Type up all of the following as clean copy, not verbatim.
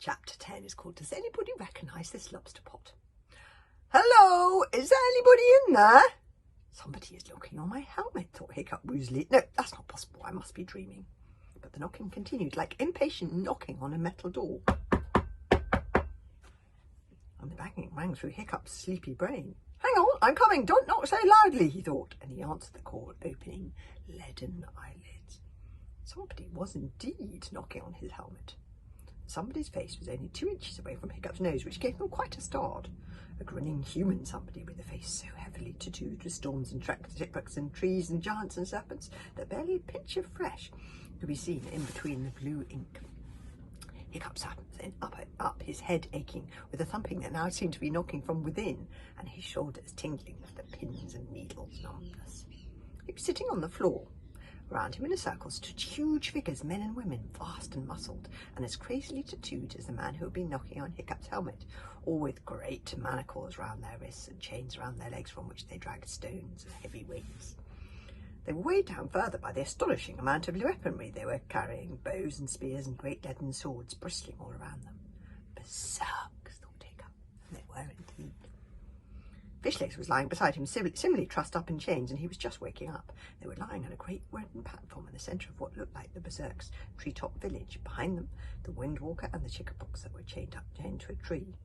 Chapter 10 is called, Does Anybody Recognise This Lobster Pot? Hello, is there anybody in there? Somebody is knocking on my helmet, thought Hiccup woozily. No, that's not possible, I must be dreaming. But the knocking continued, like impatient knocking on a metal door. And the banging rang through Hiccup's sleepy brain. Hang on, I'm coming, don't knock so loudly, he thought, and he answered the call, opening leaden eyelids. Somebody was indeed knocking on his helmet. Somebody's face was only 2 inches away from Hiccup's nose, which gave him quite a start. A grinning human somebody with a face so heavily tattooed with storms and shipwrecks and trees and giants and serpents that barely a pinch of flesh could be seen in between the blue ink. Hiccup sat up, his head aching with a thumping that now seemed to be knocking from within, and his shoulders tingling with the pins and needles numbness. He was sitting on the floor. Around him in a circle stood huge figures, men and women, vast and muscled, and as crazily tattooed as the man who had been knocking on Hiccup's helmet, all with great manacles round their wrists and chains round their legs from which they dragged stones and heavy weights. They were weighed down further by the astonishing amount of weaponry they were carrying, bows and spears and great leaden swords bristling all around them. Berserk, thought Hiccup, and they were indeed. Fishlegs was lying beside him, similarly trussed up in chains, and he was just waking up. They were lying on a great wooden platform in the centre of what looked like the Berserk's treetop village. Behind them, the Windwalker and the Chickapoos that were chained to a tree.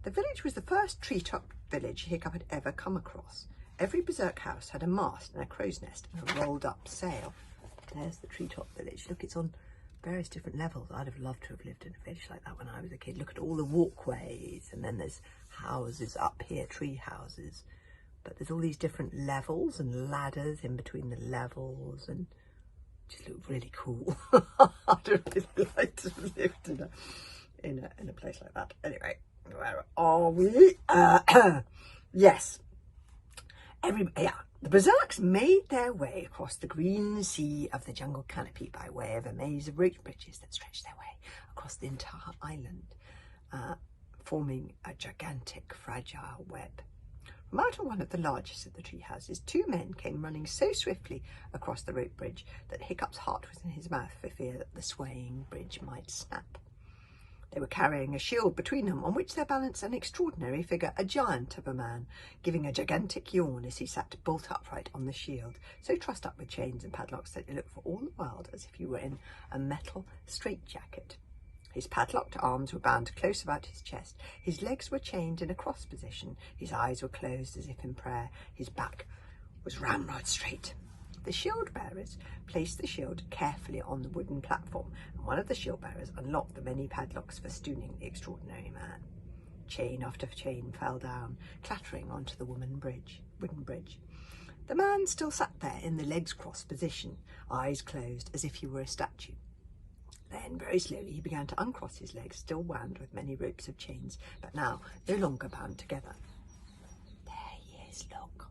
The village was the first treetop village Hiccup had ever come across. Every Berserk house had a mast and a crow's nest and a rolled-up sail. There's the treetop village. Look, it's on various different levels. I'd have loved to have lived in a village like that when I was a kid. Look at all the walkways, and then there's houses up here, tree houses. But there's all these different levels and ladders in between the levels, and just look really cool. I'd really like to have lived in a place like that. Anyway, where are we? Yes. The Berserks made their way across the green sea of the jungle canopy by way of a maze of rope bridges that stretched their way across the entire island, forming a gigantic, fragile web. From out of one of the largest of the tree houses, 2 men came running so swiftly across the rope bridge that Hiccup's heart was in his mouth for fear that the swaying bridge might snap. They were carrying a shield between them, on which there balanced an extraordinary figure, a giant of a man, giving a gigantic yawn as he sat bolt upright on the shield, so trussed up with chains and padlocks that it looked for all the world as if he were in a metal straitjacket. His padlocked arms were bound close about his chest, his legs were chained in a cross position, his eyes were closed as if in prayer, his back was ramrod straight. The shield bearers placed the shield carefully on the wooden platform, and one of the shield bearers unlocked the many padlocks festooning the extraordinary man. Chain after chain fell down, clattering onto the wooden bridge. The man still sat there in the legs crossed position, eyes closed as if he were a statue. Then, very slowly, he began to uncross his legs, still wound with many ropes of chains, but now no longer bound together. There he is, look.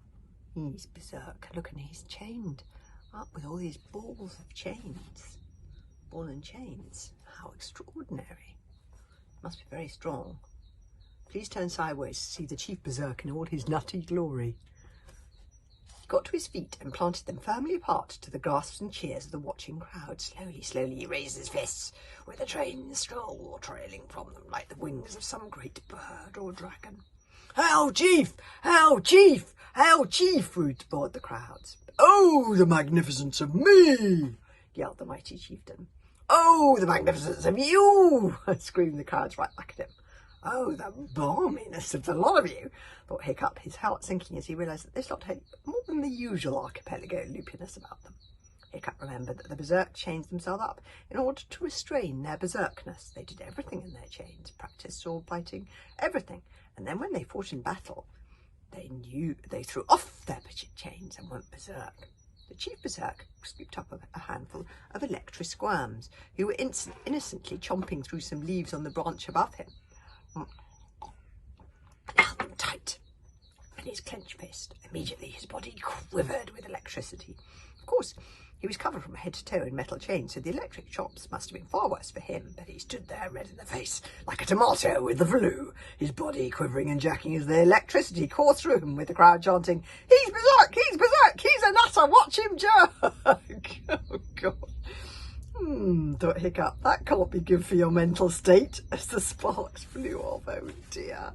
He's Berserk. Look, and he's chained up with all these balls of chains. Ball and chains. How extraordinary. Must be very strong. Please turn sideways to see the chief Berserk in all his nutty glory. He got to his feet and planted them firmly apart to the gasps and cheers of the watching crowd. Slowly he raised his fists, with a trained stroll trailing from them like the wings of some great bird or dragon. "Hail, Chief! Hail, Chief! Hail, Chief!" roared the crowds. "Oh, the magnificence of me!" yelled the mighty chieftain. "Oh, the magnificence of you!" screamed the crowds right back at him. "Oh, the balminess of the lot of you!" thought Hiccup, his heart sinking as he realised that this lot had more than the usual archipelago loopiness about them. Hiccup remembered that the Berserk chained themselves up in order to restrain their berserkness. They did everything in their chains, practised sword fighting, everything, and then when they fought in battle, they threw off their chains and went berserk. The chief Berserk scooped up a handful of electric squams, who were innocently chomping through some leaves on the branch above him. Held them tight, and his clenched fist. Immediately his body quivered with electricity. Of course, he was covered from head to toe in metal chains, so the electric chops must have been far worse for him, but he stood there red in the face, like a tomato with the flu, his body quivering and jacking as the electricity coursed through him, with the crowd chanting, "He's Berserk! He's Berserk! He's a nutter! Watch him jerk!" Oh, God. Thought Hiccup, that can't be good for your mental state, as the sparks flew off. Oh dear,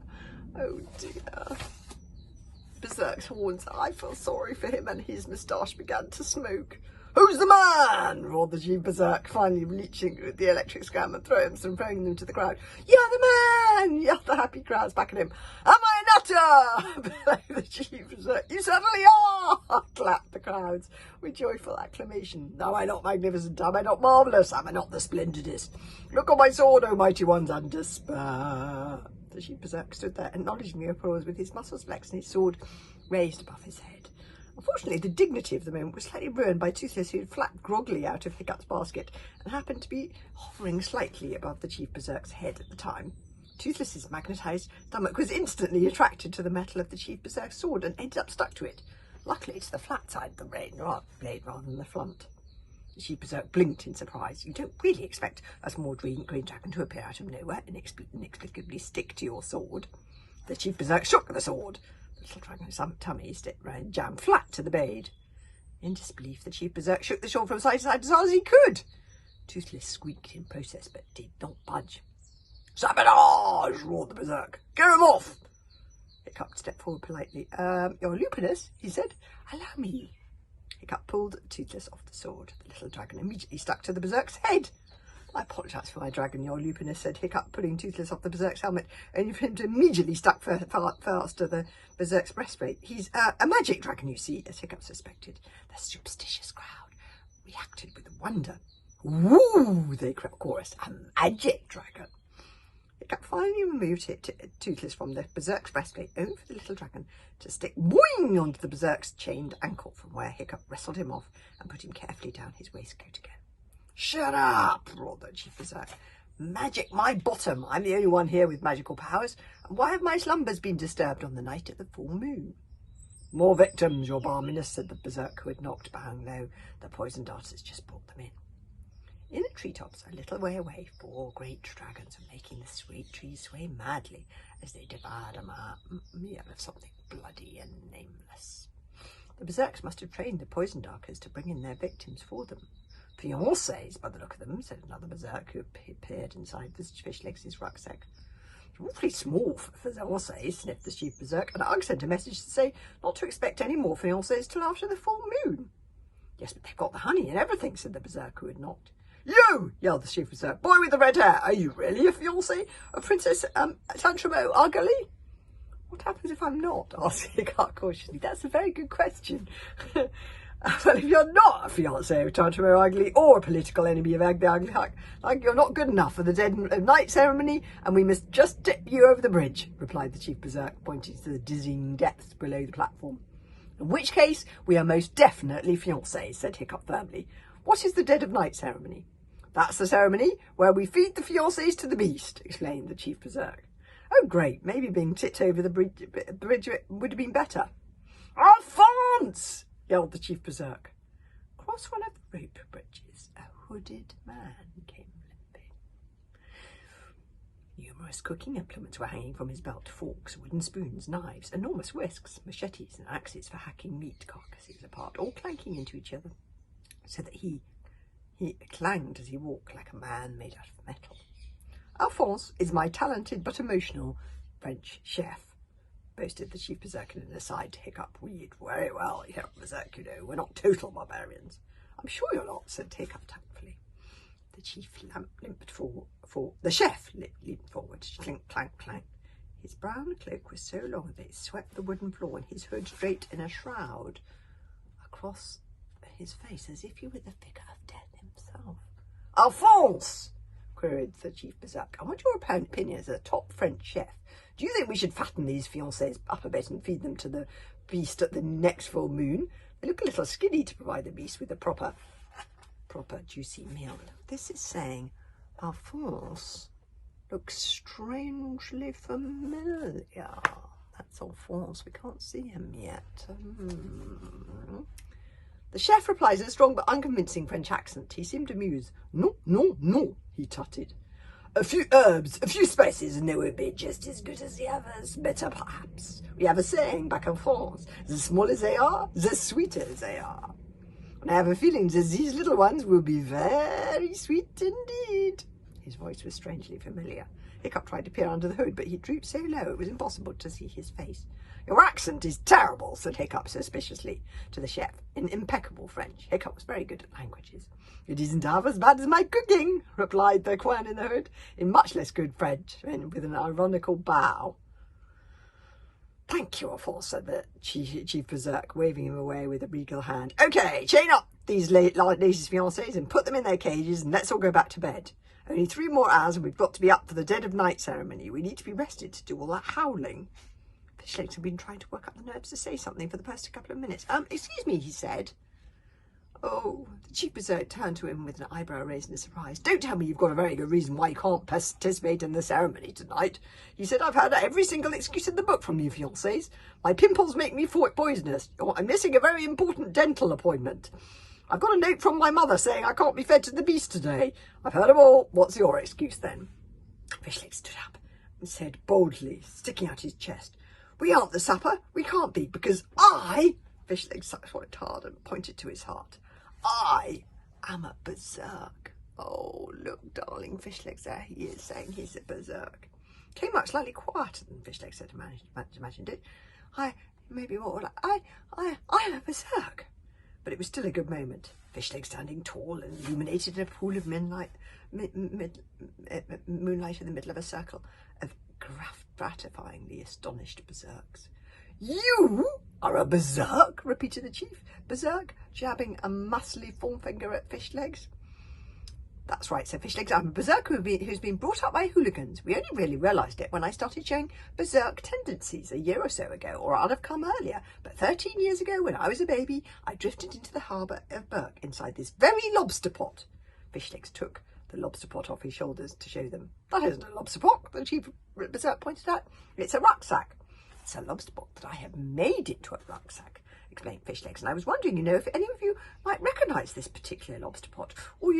oh dear. Berserk's horns, I felt sorry for him, and his moustache began to smoke. Who's the man? Roared the chief Berserk, finally reaching with the electric scam and throwing them to the crowd. You're the man! Yelled the happy crowds back at him. Am I a nutter? Bellowed the chief Berserk. You certainly are! Clapped the crowds with joyful acclamation. Am I not magnificent? Am I not marvellous? Am I not the splendidest? Look on my sword, O mighty ones, and despair. The chief Berserk stood there, acknowledging the applause with his muscles flexed and his sword raised above his head. Unfortunately, the dignity of the moment was slightly ruined by Toothless, who had flapped groggily out of Hiccup's basket and happened to be hovering slightly above the chief Berserk's head at the time. Toothless's magnetised stomach was instantly attracted to the metal of the chief Berserk's sword and ended up stuck to it. Luckily, it's the flat side of the blade rather than the front. The chief Berserk blinked in surprise. You don't really expect a small green dragon to appear out of nowhere and inexplicably stick to your sword. The chief Berserk shook the sword. The little dragon's tummy jammed flat to the blade. In disbelief, the chief Berserk shook the sword from side to side as hard as he could. Toothless squeaked in process, but did not budge. Sabotage! Roared the Berserk. Get him off! Hiccup stepped forward politely. Your lupinus, he said. Allow me. Hiccup pulled Toothless off the sword. The little dragon immediately stuck to the Berserk's head. I apologise for my dragon, your lupinus, said Hiccup, pulling Toothless off the Berserk's helmet, only for him to immediately stuck fast to the Berserk's breastplate. He's a magic dragon, you see, as Hiccup suspected. The superstitious crowd reacted with wonder. Woo! They chorused. A magic dragon. Hiccup finally removed Toothless from the Berserk's breastplate, only for the little dragon to stick boing onto the Berserk's chained ankle, from where Hiccup wrestled him off and put him carefully down his waistcoat again. Shut up, roared the chief Berserk. Magic my bottom. I'm the only one here with magical powers. And why have my slumbers been disturbed on the night of the full moon? More victims, your barminess, said the Berserk, who had knocked bang low. The poison darters just brought them in. In the treetops, a little way away, 4 great dragons were making the sweet trees sway madly as they devoured a meal of something bloody and nameless. The Berserks must have trained the poison darkers to bring in their victims for them. Fiancés, by the look of them, said another Berserk who appeared inside the Fishlegs' rucksack. It's awfully small for fiancés, sniffed the chief Berserk, and Ugg sent a message to say not to expect any more fiancés till after the full moon. Yes, but they've got the honey and everything, said the Berserk who had knocked. You! Yelled the chief Berserk. Boy with the red hair, are you really a fiancé of Princess Tantramo Ugly? What happens if I'm not? Asked Hiccup cautiously. That's a very good question. Well, if you're not a fiancé of Tantramo Ugly or a political enemy of Ugly, like you're not good enough for the dead of night ceremony, and we must just tip you over the bridge, replied the chief Berserk, pointing to the dizzying depths below the platform. In which case, we are most definitely fiancés, said Hiccup firmly. What is the dead of night ceremony? That's the ceremony where we feed the fiancés to the beast, explained the chief Berserk. Oh, great. Maybe being tipped over the bridge would have been better. Alphonse! Yelled the chief Berserk. Across one of the rope bridges, a hooded man came limping. Numerous cooking implements were hanging from his belt: forks, wooden spoons, knives, enormous whisks, machetes and axes for hacking meat carcasses apart, all clanking into each other, so that he clanged as he walked like a man made out of metal. Alphonse is my talented but emotional French chef, boasted the chief Berserk in an aside to Hiccup. We eat very well here at Berserk, you know. We're not total barbarians. I'm sure you're not, said Hiccup thankfully. The chief limped the chef leaped forward, clink, clank, clank. His brown cloak was so long that it swept the wooden floor, and his hood draped in a shroud across his face, as if he were the figure of death himself. Alphonse! Queried the chief Berserk. I want your opinion as a top French chef. Do you think we should fatten these fiancés up a bit and feed them to the beast at the next full moon? They look a little skinny to provide the beast with a proper juicy meal. This is saying Alphonse looks strangely familiar. That's Alphonse. We can't see him yet. The chef replies in a strong but unconvincing French accent. He seemed amused. No, no, no, he tutted. A few herbs, a few spices, and they will be just as good as the others. Better, perhaps. We have a saying back in France. The smaller they are, the sweeter they are. And I have a feeling that these little ones will be very sweet indeed. His voice was strangely familiar. Hiccup tried to peer under the hood, but he drooped so low it was impossible to see his face. Your accent is terrible, said Hiccup suspiciously to the chef in impeccable French. Hiccup was very good at languages. It isn't half as bad as my cooking, replied the Quan in the hood, in much less good French, and with an ironical bow. Thank you, Alphonse, said the chief berserk, waving him away with a regal hand. Okay, chain up these ladies' fiancés and put them in their cages, and let's all go back to bed. Only 3 more hours and we've got to be up for the dead of night ceremony. We need to be rested to do all that howling. Fishlegs had been trying to work up the nerves to say something for the past couple of minutes. Excuse me, he said. Oh, the chief berserk turned to him with an eyebrow raised in surprise. Don't tell me you've got a very good reason why you can't participate in the ceremony tonight. He said, I've had every single excuse in the book from you fiancés. My pimples make me poisonous. I'm missing a very important dental appointment. I've got a note from my mother saying I can't be fed to the beast today. I've heard them all. What's your excuse then? Fishlegs stood up and said boldly, sticking out his chest, we aren't the supper. We can't be because Fishlegs swallowed hard and pointed to his heart. I am a berserk. Oh, look, darling, Fishlegs, there he is saying he's a berserk. Came out slightly quieter than Fishlegs had imagined it. Maybe more like, I am a berserk. But it was still a good moment. Fishlegs standing tall and illuminated in a pool of moonlight in the middle of a circle of gratifyingly astonished berserks. You are a berserk, repeated the chief. Berserk, jabbing a muscly forefinger at Fishlegs. That's right, said Fishlegs. I'm a berserk who's been brought up by hooligans. We only really realised it when I started showing berserk tendencies a year or so ago, or I'd have come earlier. But 13 years ago, when I was a baby, I drifted into the harbour of Berk inside this very lobster pot. Fishlegs took the lobster pot off his shoulders to show them. That isn't a lobster pot, the chief berserk pointed out. It's a rucksack. It's a lobster pot that I have made into a rucksack, explained Fishlegs, and I was wondering, if any of you might recognise this particular lobster pot. Or,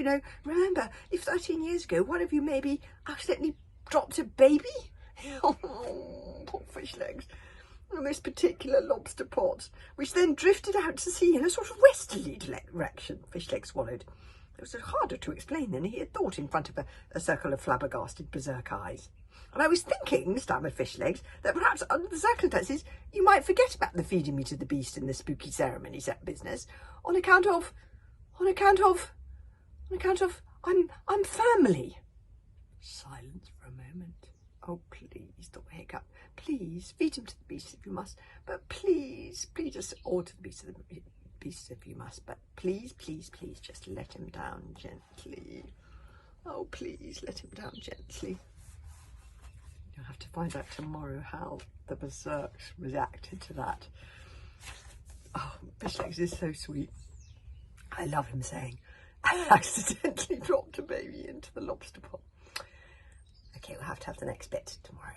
remember, if 13 years ago one of you maybe accidentally dropped a baby? Oh, poor Fishlegs. And this particular lobster pot, which then drifted out to sea in a sort of westerly direction, Fishlegs swallowed. It was harder to explain than he had thought in front of a circle of flabbergasted berserk eyes. And I was thinking, stammered Fishlegs, that perhaps under the circumstances you might forget about the feeding me to the beast in the spooky ceremony set business, on account of I'm family. Silence for a moment. Oh, please, thought Hiccup. Please, feed him to the beast if you must. But please just or to the beast if you must. But please, just let him down gently. Oh, please, let him down gently. You'll have to find out tomorrow how the berserks reacted to that. Oh, Fishlegs is so sweet. I love him saying, I accidentally dropped a baby into the lobster pot. Okay, we'll have to have the next bit tomorrow.